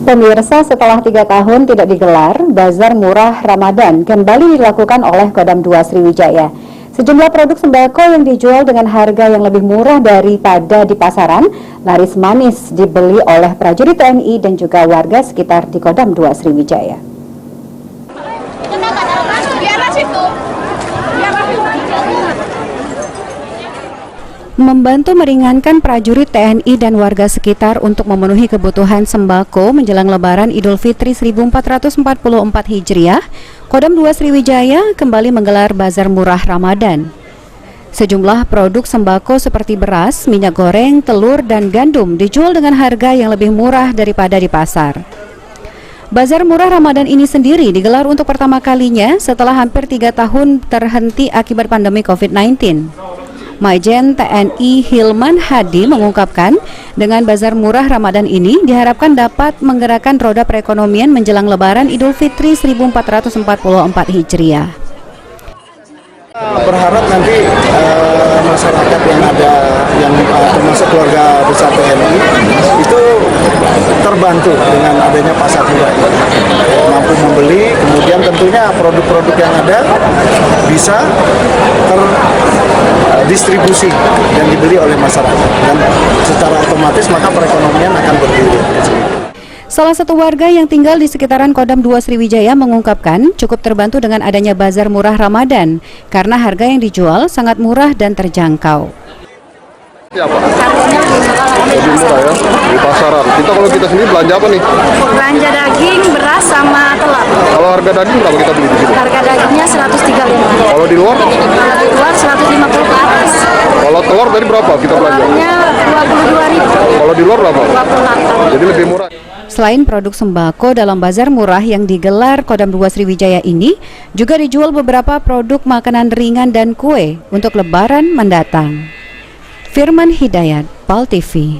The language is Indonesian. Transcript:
Pemirsa, setelah 3 tahun tidak digelar, Bazar Murah Ramadan kembali dilakukan oleh Kodam 2 Sriwijaya. Sejumlah produk sembako yang dijual dengan harga yang lebih murah daripada di pasaran, laris manis dibeli oleh prajurit TNI dan juga warga sekitar di Kodam 2 Sriwijaya. Membantu meringankan prajurit TNI dan warga sekitar untuk memenuhi kebutuhan sembako menjelang Lebaran Idul Fitri 1444 Hijriah, Kodam 2 Sriwijaya kembali menggelar Bazar Murah Ramadan. Sejumlah produk sembako seperti beras, minyak goreng, telur, dan gandum dijual dengan harga yang lebih murah daripada di pasar. Bazar Murah Ramadan ini sendiri digelar untuk pertama kalinya setelah hampir 3 tahun terhenti akibat pandemi COVID-19. Majen TNI Hilman Hadi mengungkapkan, dengan Bazar Murah Ramadan ini diharapkan dapat menggerakkan roda perekonomian menjelang Lebaran Idul Fitri 1444 Hijriah. Berharap nanti masyarakat yang ada, yang termasuk keluarga besar TNI itu terbantu dengan adanya pasar murah ini, mampu membeli, kemudian tentunya produk-produk yang ada bisa terdistribusi dan dibeli oleh masyarakat, dan secara otomatis maka perekonomian akan bergilir. Salah satu warga yang tinggal di sekitaran Kodam 2 Sriwijaya mengungkapkan cukup terbantu dengan adanya Bazar Murah Ramadan karena harga yang dijual sangat murah dan terjangkau. Ya, Pak. Lebih murah ya, di pasaran. Kalau kita sendiri belanja apa nih? Belanja daging, beras, sama telur. Kalau harga daging berapa kita beli di sini? Harga dagingnya 135. Kalau di luar? Kalau di luar 150 ke atas. Kalau telur tadi berapa kita belanja? Telurnya 22.000. Kalau di luar berapa? 28. Jadi lebih murah. Selain produk sembako dalam bazar murah yang digelar Kodam 2 Sriwijaya ini, juga dijual beberapa produk makanan ringan dan kue untuk Lebaran mendatang. Firman Hidayat, PAL TV.